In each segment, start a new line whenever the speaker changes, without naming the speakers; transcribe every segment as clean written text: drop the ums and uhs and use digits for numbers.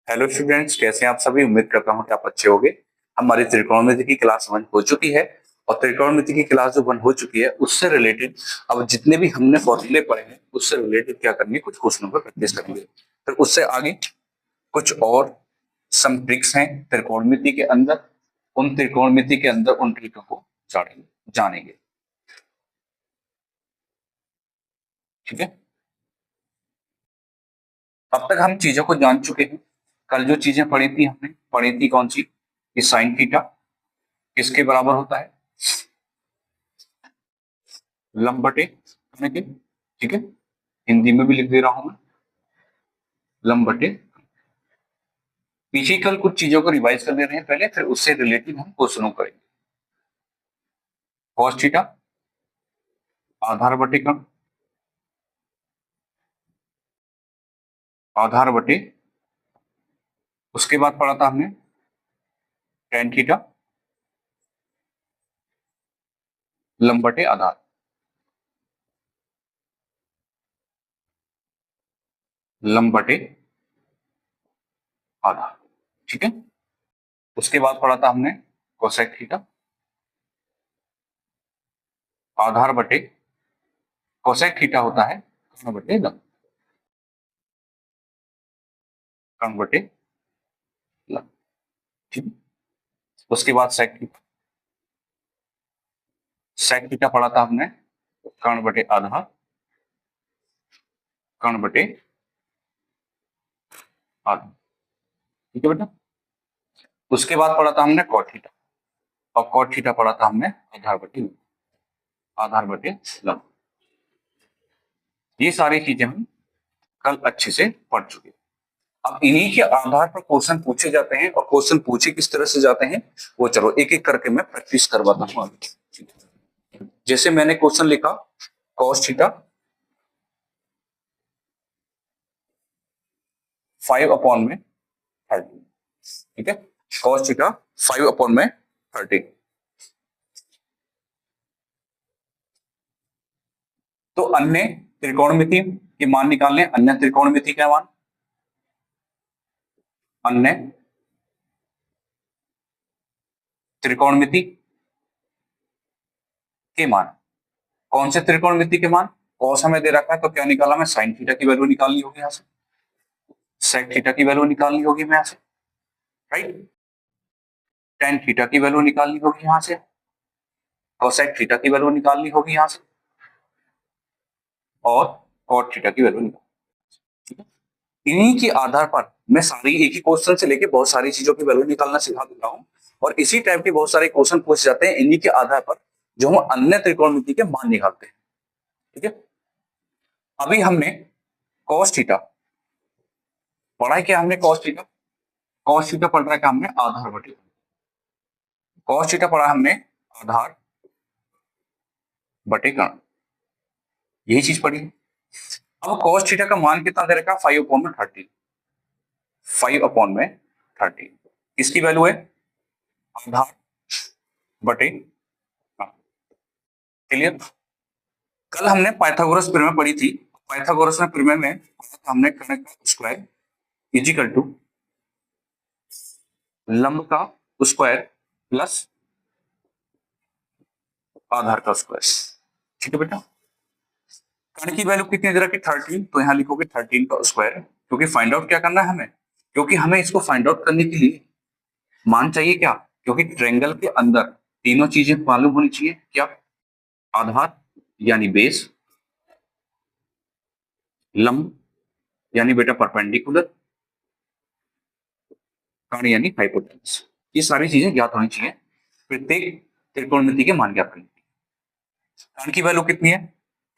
Hello students, कैसे हैं आप सभी। उम्मीद करता हूं कि आप अच्छे होंगे। हमारी त्रिकोणमिति की क्लास 1 हो चुकी है और त्रिकोणमिति की क्लास जो 1 हो चुकी है उससे रिलेटेड अब जितने भी हमने फॉर्मूले पढ़े हैं उससे रिलेटेड क्या करेंगे, कुछ क्वेश्चनों पर प्रैक्टिस करेंगे। फिर उससे आगे कुछ और सम ट्रिक्स हैं त्रिकोणमिति के अंदर, उन त्रिकोणमिति के अंदर उन ट्रिकों को जानेंगे। ठीक है, अब तक हम चीजों को जान चुके हैं। कल जो चीजें पढ़ी थी हमने पढ़ी थी कौन सी, कि साइन थीटा किसके बराबर होता है, लंब बटे कर्ण के। ठीक है, हिंदी में भी लिख दे रहा हूं मैं, लंब बटे। पीछे कल कुछ चीजों को रिवाइज कर दे रहे हैं पहले, फिर उससे रिलेटेड हम क्वेश्चनों करेंगे। कॉस थीटा आधार बटे कर्ण, आधार बटे, उसके बाद पढ़ा था हमने टेन थीटा लंब बटे आधार, लंब बटे आधार। ठीक है, उसके बाद पढ़ा था हमने कोसेक थीटा आधार बटे, कोसेक थीटा होता है कर्ण बटे लंब, कर्ण बटे लंब। ठीक है, उसके बाद सेक थीटा, सेक थीटा पढ़ा था हमने कर्ण बटे आधार, कर्ण बटे आधार। ठीक है बेटा, उसके बाद पढ़ा था हमने कॉट थीटा और कॉट थीटा पढ़ा था हमने आधार बटे लंब, आधार बटे लंब। ये सारी चीजें हम कल अच्छे से पढ़ चुके हैं। अब इन्हीं के आधार पर क्वेश्चन पूछे जाते हैं और क्वेश्चन पूछे किस तरह से जाते हैं वो चलो एक एक करके मैं प्रैक्टिस करवाता हूं आगे। जैसे मैंने क्वेश्चन लिखा कॉस थीटा 5 में 30। ठीक है, कॉस थीटा 5 में 30। तो अन्य त्रिकोणमिति के मान निकालने, अन्य त्रिकोणमिति का मान, अन्य त्रिकोणमिति के मान, कौन से त्रिकोणमिति के मान, कॉस हमें दे रखा है तो क्या निकाला मैं, साइन थीटा की वैल्यू निकालनी होगी यहां से, सेक थीटा की वैल्यू निकालनी होगी मैं यहां से, राइट। टेन थीटा की वैल्यू निकालनी होगी यहां से, कोसेक थीटा की वैल्यू निकालनी होगी यहां से, और कॉट थीटा की वैल्यू निकालनी। ठीक है, इन्हीं के आधार पर मैं सारी एक ही क्वेश्चन से लेके बहुत सारी चीजों की वैल्यू निकालना सिखा देता हूं और इसी टाइप के बहुत सारे क्वेश्चन पूछ जाते हैं इन्हीं के आधार पर जो हम अन्य त्रिकोणमिति के मान निकालते हैं। ठीक है, अभी हमने कॉस थीटा पढ़ा है, क्या हमने कॉस थीटा, कॉस थीटा पढ़ रहा है क्या हमने, आधार बटे, कॉस थीटा पढ़ा हमने आधार बटे कर्ण, यही चीज पढ़ी है। अब कॉस थीटा का मान कितना दे रखा, 5/30, 5/30 इसकी वैल्यू है आधार बटे कर्ण। क्लियर। कल हमने पाइथागोरस प्रमेय पढ़ी थी, पाइथागोरस में प्रमेय में पढ़ा था हमने कर्ण का स्क्वायर इजिकल टू लंब का स्क्वायर प्लस आधार का स्क्वायर। ठीक है बेटा, कर्ण की वैल्यू कितनी दे रखी, 13, तो यहां लिखोगे 13 का स्क्वायर, क्योंकि फाइंड आउट क्या करना है हमें, क्योंकि हमें इसको फाइंड आउट करने के लिए मान चाहिए क्या, क्योंकि ट्रायंगल के अंदर तीनों चीजें मालूम होनी चाहिए, क्या, आधार यानी बेस, लंब यानी बेटा परपेंडिकुलर, कर्ण यानी हाइपोटेनस। ये सारी चीजें ज्ञात होनी चाहिए प्रत्येक त्रिकोणमिति के मान ज्ञात करने। कर्ण की वैल्यू कितनी है,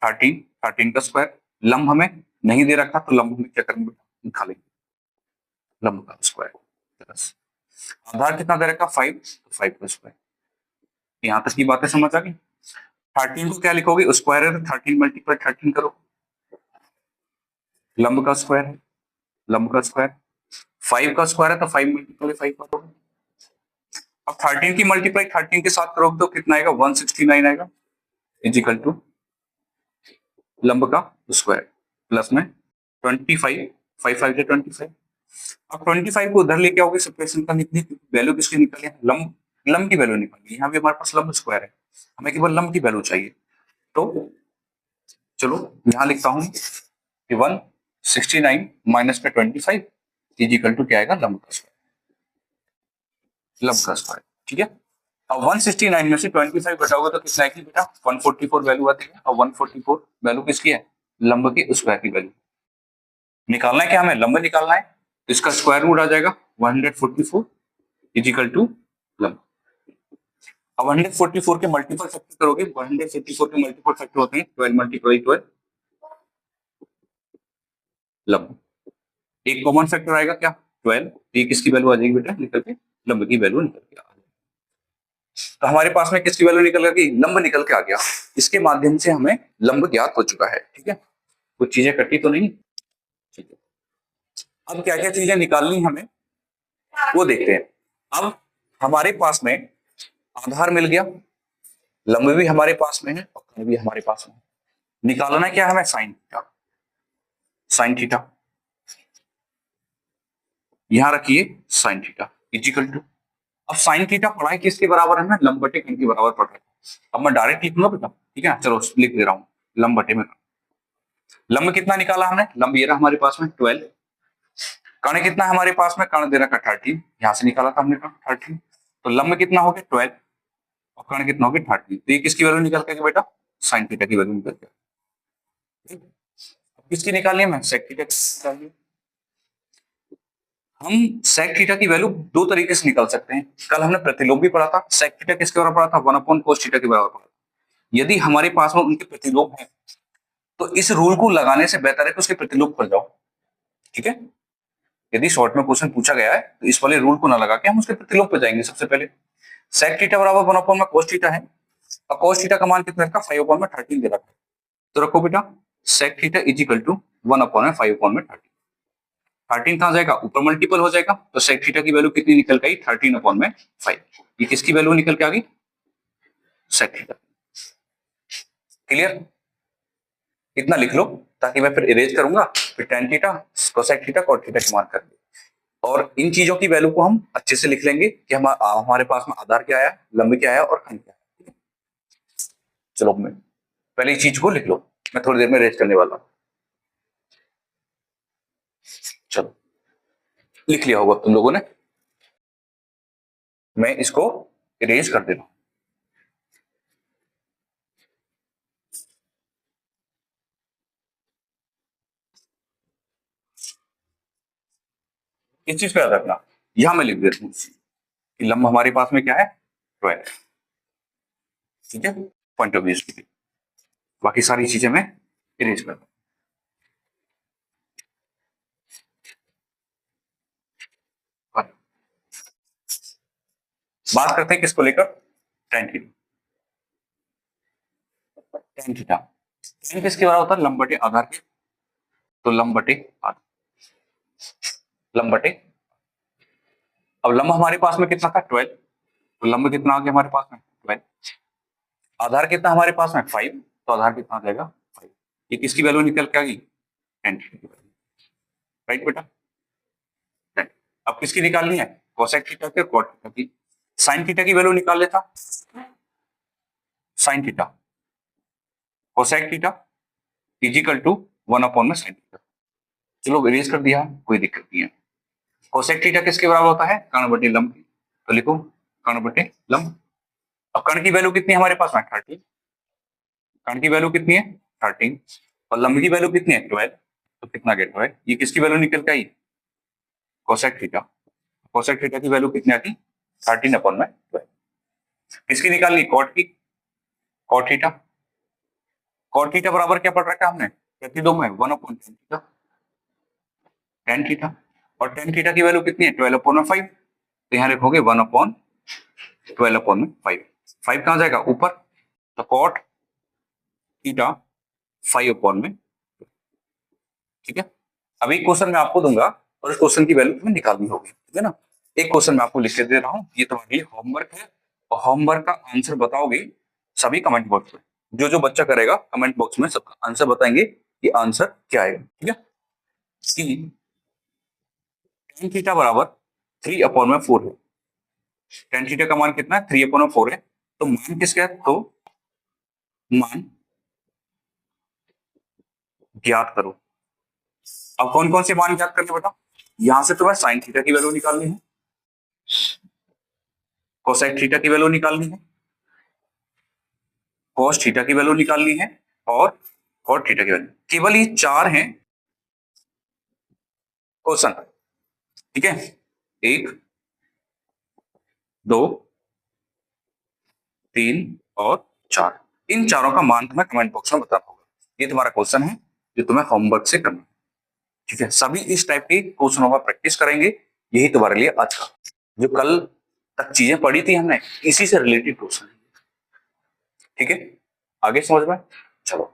13, 13 का स्क्वायर, लंब हमें नहीं दे रखा तो लंब हमें क्या करेंगे, निकालेंगे लंब का स्क्वायर प्लस आधार कितना दे रखा, 5, तो 5 का स्क्वायर। यहां तक की बातें समझ आ गई। 13 को क्या लिखोगे, स्क्वायर है तो 13 मल्टीप्लाई 13 करो, लंब का स्क्वायर है, लंब का स्क्वायर, 5 का स्क्वायर है तो 5 मल्टीप्लाई 5 करोगे। अब 13 की मल्टीप्लाई 13 के साथ करोगे तो कितना आएगा, 169 आएगा, इजिकल टू लंब का स्क्वायर प्लस में 25, 5 5 25, अब 25 को उधर लेके आओगे सब्ट्रैक्शन का निकली, वैल्यू किसकी निकली है, लंब, लंब की वैल्यू निकली। यहाँ भी हमारे पास लंब स्क्वायर है, हमें केवल लंब की वैल्यू चाहिए। तो चलो यहाँ लिखता हूँ कि 169 माइनस में 25 इजिकल टू क्या आएगा, लंब का स्क्वायर, लंब का स्क्वायर। ठीक है, अब 169 में से 25 घटाओगे तो कितना आएगी बेटा, 144 वैल्यू आती है। और 144 वैल्यू किसकी है, लंब की स्क्वायर की वैल्यू निकालना है। क्या हमें लंब निकालना है, तो इसका स्क्वायर रूट आ जाएगा 144 इजिकल टू लंब। अब 144 के मल्टीपल फैक्टर करोगे, 144 के मल्टीपल फैक्टर होते हैं 12 मल्टीप्लाई 12 लंब। एक कॉमन फैक्टर आएगा क्या, 12, ये किसकी वैल्यू आ जाएगी बेटा निकल के, लंब की वैल्यू निकल के आ जाएगी। तो हमारे पास में किसकी वैल्यू निकल गई, लंब निकल के आ गया। इसके माध्यम से हमें लंब ज्ञात हो चुका है। ठीक है, कुछ चीजें कटी तो नहीं। ठीक है, अब क्या क्या चीजें निकालनी हमें वो देखते हैं। अब हमारे पास में आधार मिल गया, लंब भी हमारे पास में है और कोण भी हमारे पास में है। निकालना क्या हमें, साइन थीटा, साइन थीटा यहां रखिए, साइन थीटा इजिकल टू, अब साइन थीटा पढ़ा है किसके बराबर है, लंब बटे कोण के बराबर पढ़ रहा है। अब मैं डायरेक्ट लिखूंगा बेटा, ठीक है, चलो लिख दे रहा हूँ, लंब बटे में। लंब कितना निकाला हमने, लंब ये रहा हमारे पास में 12, कर्ण कितना हमारे पास में, कर्ण दे रखा 13, यहां से निकाला था हमने 13, तो लंब कितना हो गया 12 और कर्ण कितना हो गया 13। तो ये किसकी वैल्यू निकल के बेटा, साइन थीटा की वैल्यू निकल के। किसकी निकालनी है, मैं सेक थीटा की निकालनी है। हम सेक थीटा की वैल्यू दो तरीके से निकाल सकते हैं। कल हमने प्रतिलोम भी पढ़ा था, सेक थीटा किसके बराबर पढ़ा था, 1/cos थीटा के बराबर पढ़ा था। यदि हमारे पास में उनके प्रतिलोम है तो इस रूल को लगाने से बेहतर है कि उसके प्रतिलोम पर जाओ। ठीक है, यदि शॉर्ट में क्वेश्चन पूछा गया है तो इस वाले रूल को ना लगा के हम उसके प्रतिलोम पर जाएंगे। सबसे पहले सेक थीटा बराबर 1/cos थीटा है और cos थीटा का मान कितना रखा, 5/13 दे रखा है। तो रखो बेटा sec theta is equal to 1/5/13। 13 कहां जाएगा, ऊपर मल्टीपल हो जाएगा, तो सेक थीटा की वैल्यू कितनी निकल गई, 13/5। ये किसकी वैल्यू निकल के आ गई, सेक थीटा। क्लियर, इतना लिख लो ताकि मैं फिर इरेज करूंगा, फिर tan theta cosec theta cot theta की मान कर दे। और इन चीजों की वैल्यू को हम अच्छे से लिख लेंगे कि हमारे पास में आधार क्या है, लंब क्या है और खंड क्या है। चलो मैं पहले इस चीज को लिख लो, मैं थोड़ी देर में इरेज करने वाला हूं। चलो लिख लिया होगा तुम लोगों ने, मैं इसको इरेज कर देता हूं। इस चीज को याद रखना, यहां मैं लिख देता हूं कि लंब हमारे पास में क्या है, 12। ठीक है, पॉइंट ऑफ व्यू के लिए बाकी सारी चीजें मैं इरेज कर दूं। बात करते हैं किसको लेकर, tan theta. tan theta tan किसके बराबर होता है, लंब बटे आधार के, तो लंब बटे आधार, लंब बटे। अब लंब हमारे पास में कितना था 12, तो लंब कितना आ गया हमारे पास में 12, आधार कितना हमारे पास में 5, तो आधार कितना आ जाएगा 5। ये किसकी वैल्यू निकल के आ गई, tan थीटा की वैल्यू। राइट बेटा, tan। अब किसकी निकालनी है, कोसेक थीटा की और कॉट थीटा की। साइन थीटा की वैल्यू निकाल लेता, sine theta cosec theta is equal to 1/sin theta. चलो इरेज कर दिया, कोई दिक्कत नहीं है। कोसेक थीटा किसके बराबर होता है, कर्ण बटे लंब की, तो लिखो कर्ण बटे लंब। अब कर्ण की वैल्यू कितनी है हमारे पास में 13, कर्ण की वैल्यू कितनी है 13 और लंब की वैल्यू कितनी है 12, तो कितना गेट 12, ये किसकी वैल्यू निकल के आई, कोसेक थीटा। कोसेक थीटा की वैल्यू कितनी आती, 13/12। किसकी निकालनी, कॉट की, कॉट थीटा। कॉट थीटा बराबर क्या पढ़ रखा है हमने, प्रतिलोम में 1/tan थीटा, tan थीटा। और tan थीटा की वैल्यू कितनी है 12/5, तो यहाँ लिखोगे 1/12/5। 5 कहां जाएगा ऊपर, तो कॉट थीटा 5/, ठीक है। अब एक क्वेश्चन मैं आपको दूंगा और इस क्वेश्चन की वैल्यू तुम्हें निकालनी होगी, ठीक है ना। एक क्वेश्चन मैं आपको लिख के दे रहा हूँ, ये तुम्हारे लिए होमवर्क है और होमवर्क का आंसर बताओगे सभी कमेंट बॉक्स में। जो जो बच्चा करेगा कमेंट बॉक्स में सबका आंसर बताएंगे कि आंसर क्या आएगा, ठीक है। कि टेन थीटा बराबर 3/4 है। टेन थीटा का मान कितना है? 3/4 है। तो मान किसका है? तो मान ज्ञात करो। अब कौन कौन से मान ज्ञात करने बेटा? यहां से तुम्हें साइन थीटा की वैल्यू निकालनी है, कोसेक थीटा की वैल्यू निकालनी है, कॉस थीटा की वैल्यू निकालनी है और कॉट थीटा की वैल्यू। केवल ये चार हैं क्वेश्चन। ठीक है, एक, दो, तीन और चार। इन चारों का मान तुम्हें कमेंट बॉक्स में बताना होगा। ये तुम्हारा क्वेश्चन है जो तुम्हें होमवर्क से करना है। ठीक है, सभी इस टाइप के क्वेश्चनों का प्रैक्टिस करेंगे। यही तुम्हारे लिए आज का जो कल तक चीजें पढ़ी थी हमने, इसी से रिलेटेड क्वेश्चन है। ठीक है, आगे समझ में? चलो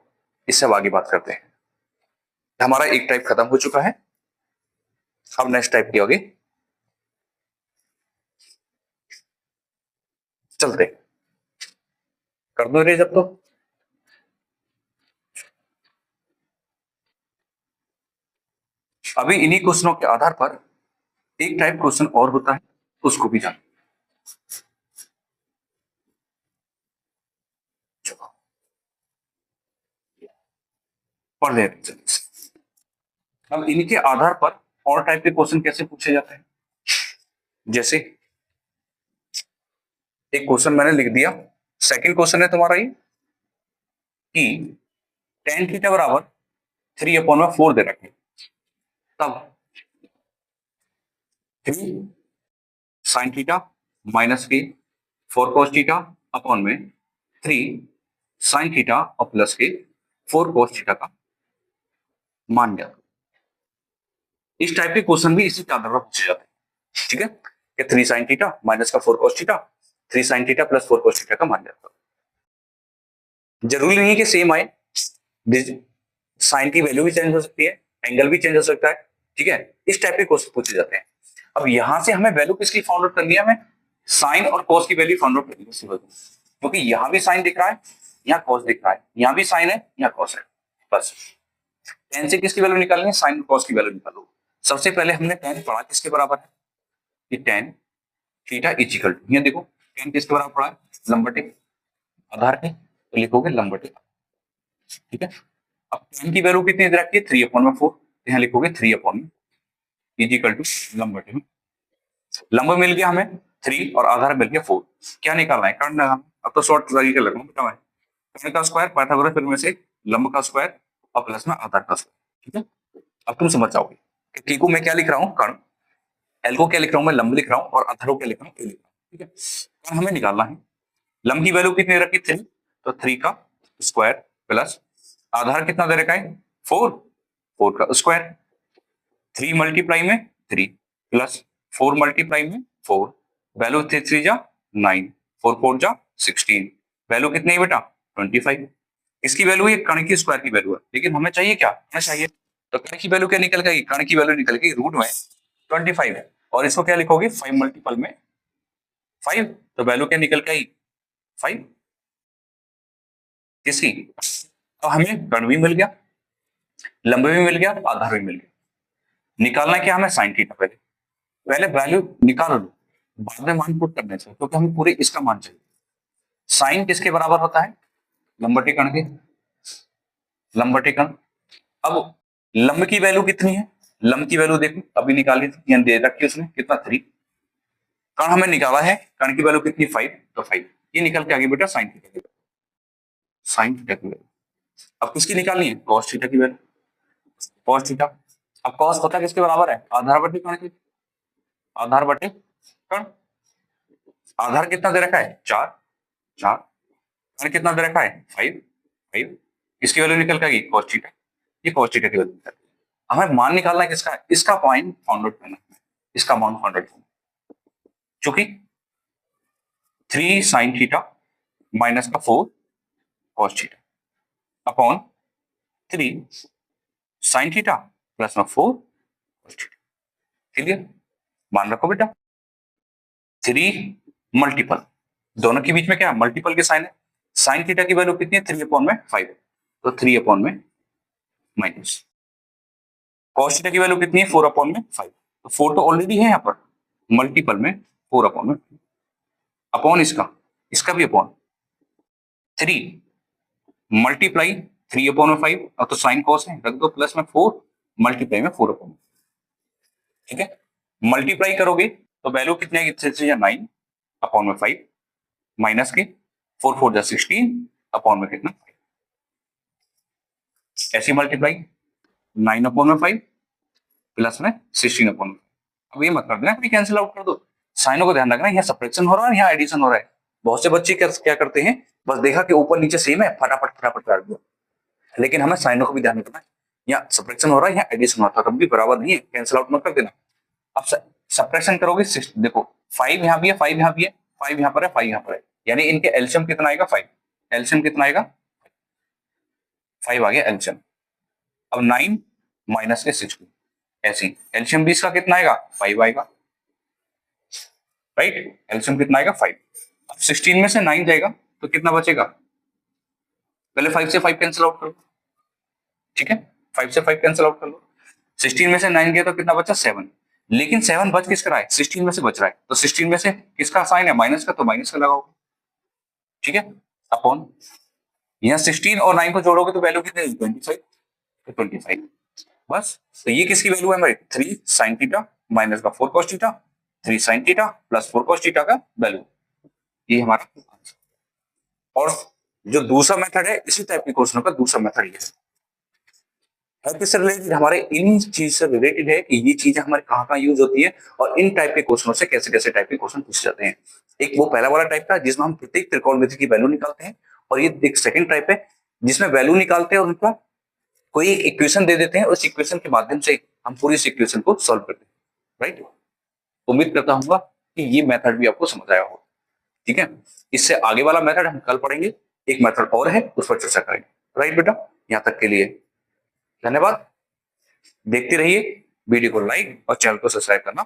इससे अब आगे बात करते हैं। हमारा एक टाइप खत्म हो चुका है, अब नेक्स्ट टाइप की आगे चलते हैं। कर दो रे जब तो। अभी इन्हीं क्वेश्चनों के आधार पर एक टाइप क्वेश्चन और होता है, उसको भी जान। चलो पढ़ ले रहे हैं। अब इनके आधार पर और टाइप के क्वेश्चन कैसे पूछे जाते हैं? जैसे एक क्वेश्चन मैंने लिख दिया, सेकंड क्वेश्चन है तुम्हारा ये कि टेन थीटा बराबर 3/4 दे रखे, तब 3 साइन थीटा माइनस के 4 कॉस थीटा अपॉन में 3 साइन थीटा और प्लस के 4 कॉस थीटा का मान ज्ञात। इस टाइप के क्वेश्चन भी इसी के आधार पर पूछे जाते हैं। ठीक है, कि 3 साइन थीटा माइनस का 4 cos theta, 3 sine theta plus 4 cos theta का मान ज्ञात करो। जरूरी नहीं कि सेम आए, साइन की वैल्यू भी चेंज हो सकती है, एंगल भी चेंज हो सकता है। ठीक है, इस टाइप के क्वेश्चन पूछे जाते हैं। अब यहां से हमें वैल्यू किसकी फाउंड आउट करनी है? हमें साइन और कॉस की वैल्यू फाउंड आउट करनी है, क्योंकि यहां भी साइन दिख रहा है, यहाँ कॉस दिख रहा है, यहाँ भी साइन है, यहाँ कॉस है। बस टेन से किसकी वैल्यू निकालनी है? साइन और कॉस की वैल्यू निकालो। सबसे पहले हमने टेन पढ़ा किसके बराबर है? ये tan theta is equal to, ये देखो टेन किसके बराबर पढ़ा है? लंबटे आधार के, तो लिखोगे लंबटे। ठीक है, अब टेन की वैल्यू कितनी दे रखी है? 3/4, यहाँ लिखोगे 3/, इज इक्वल टू लंबटे में। लंब मिल गया हमें 3 और आधार मिल गया 4। क्या निकालना है? कर्ण लगाना। अब तो शॉर्ट तरीके लगाऊं बेटा मैं, कर्ण का स्क्वायर पाइथागोरस थ्योरम में से लंब का स्क्वायर और प्लस में आधार का स्क्वायर। ठीक है, अब तुम समझ जाओगे कि टी को मैं क्या लिख रहा हूँ? कर्ण। एल को क्या लिख रहा हूँ? मैं लंब लिख रहा हूँ। और आधार को क्या लिख रहा हूँ? ए लिख रहा हूँ। ठीक है, कर्ण हमें निकालना है। लंब की वैल्यू कितनी रखी? 3, तो 3 का स्क्वायर प्लस आधार कितना दे रखा है? 4, 4 का स्क्वायर। 3 मल्टीप्लाई में 3 प्लस 4 मल्टीप्लाई में 4, वैल्यू 3 3 जा 9, 4 4 जा 16, वैल्यू कितनी है बेटा? 25। इसकी वैल्यू ये कर्ण की स्क्वायर की वैल्यू है, लेकिन हमें चाहिए क्या? हमें चाहिए तो कर्ण की वैल्यू क्या निकल गई? कर्ण की वैल्यू निकल गई रूट में 25 है, और इसको क्या लिखोगे? 5 मल्टीपल में 5, तो वैल्यू क्या निकल गई? 5 किसकी? अब हमें कर्ण भी मिल गया, लंब भी मिल गया, आधार भी मिल गया। निकालना क्या हमें? Sine theta. पहले पहले वैल्यू निकाल लो, बाद में मान पुट करने से, क्योंकि हमें पूरे इसका मान चाहिए। साइन किसके बराबर होता है? लंबटी कर्ण के, लंबटी कर्ण। अब लंब की वैल्यू कितनी है? लंब की वैल्यू देखो अभी निकाली थी, दे रखी उसने कितना? 3। कर्ण हमें निकाला है, कर्ण की वैल्यू कितनी? 5, तो 5 ये निकल के आ गई बेटा साइन थीटा की वैल्यू। साइन थीटा की वैल्यू अब किसकी निकालनी है? कॉस थीटा की वैल्यू, कॉस थीटा। अब कॉस होता किसके बराबर है? आधार बटे कर्ण के, आधार बटे कर्ण। आधार कितना दे रखा है? 4, 4। कर्ण कितना दे रखा है? 5, 5। इसकी वैल्यू निकल के cos थीटा, ये cos थीटा की वैल्यू निकल गई। हमें मान निकालना है किसका? इसका पॉइंट फाउंड आउट करना है, इसका मान फाउंड आउट करना, चूंकि 3 साइन थीटा माइनस का 4 cos theta upon 3 sine theta plus में 4 cos थीटा। क्लियर? मान रखो बेटा 3 मल्टीपल, दोनों के बीच में क्या मल्टीपल के साइन है। साइन थीटा की वैल्यू कितनी है? 3/5, तो 3/, माइनस कॉस थीटा की वैल्यू कितनी है? 4/5। तो 4 तो ऑलरेडी है यहाँ पर, मल्टीपल में 4 अपॉन में, अपॉन इसका भी अपॉन 3 मल्टीप्लाई 3 अपॉन में 5, अब तो साइन कॉस है रख दो, प्लस में 4 मल्टीप्लाई में 4 अपॉन, ठीक है। मल्टीप्लाई करोगे तो वैल्यू कितनी आएगी, 3 9 अपॉन में 5 माइनस के 4 4 16 अपॉन में कितना, ऐसी मल्टीप्लाई 9 अपॉन में 5 प्लस में 16 अपॉन में। अब ये मत कर देना कैंसिल आउट कर दो, साइनों को ध्यान रखना, यहाँ सब्ट्रैक्शन हो रहा है, यहाँ एडिशन हो रहा है। बहुत से बच्चे क्या करते हैं, बस देखा कि ऊपर नीचे सेम है, फटाफट काट दिया, लेकिन हमें साइनों को भी ध्यान रखना है, यहाँ सब्ट्रैक्शन हो रहा है, यहाँ एडिशन हो रहा है, कभी बराबर नहीं है, कैंसिल आउट मत कर देना। अब सब्ट्रैक्शन करोगे, देखो 5 यहाँ भी है, 5 यहाँ भी है, 5 यहाँ पर है, 5 यहाँ पर है, यानी इनके एलसीएम कितना आएगा 5, एलसीएम कितना आएगा 5 आ गया एलसीएम। अब 9 माइनस के 16, ऐसे एलसीएम 20 का कितना आएगा 5 आएगा, राइट, एलसीएम कितना आएगा 5। अब 16 में से 9 जाएगा तो कितना बचेगा, पहले 5 से 5 कैंसिल आउट कर लो, ठीक है, 5 से 5 कैंसिल आउट कर लो, 16 में से 9 गया तो कितना बचा 7, लेकिन 7 बच किसका रहा है, 16 में से बच रहा है, तो 16 में से किसका साइन है माइनस का, तो माइनस का लगाओगे, ठीक है, अपॉन यहाँ 16 और 9 को जोड़ोगे तो वैल्यू कितनी 25, तो 25 बस। तो ये किसकी वैल्यू है हमारी 3 sin थीटा माइनस का 4 cos theta, 3 sin theta plus 4 cos theta का वैल्यू, ये हमारा आंसर। और जो दूसरा मेथड है, इसी टाइप के क्वेश्चनों का दूसरा मेथड ये है किससे रिलेटेड, हमारे इन चीज से रिलेटेड है कि ये चीजें हमारे कहाँ यूज होती है और इन टाइप के क्वेश्चनों से कैसे कैसे टाइप के क्वेश्चन पूछे जाते हैं। एक वो पहला वाला टाइप का जिसमें हम प्रत्येक त्रिकोणमिति की वैल्यू निकालते हैं, और ये एक सेकंड टाइप है जिसमें वैल्यू निकालते हैं और उनका कोई एक इक्वेशन दे देते हैं, उस इक्वेशन के माध्यम से हम पूरी इस इक्वेशन को सॉल्व करते हैं, राइट। उम्मीद करता हूँ कि ये मेथड भी आपको समझ आया होगा, ठीक है। इससे आगे वाला मेथड हम कल पढ़ेंगे, एक मेथड और है उस पर चर्चा करेंगे, राइट बेटा। यहाँ तक के लिए धन्यवाद, देखते रहिए, वीडियो को लाइक और चैनल को सब्सक्राइब करना।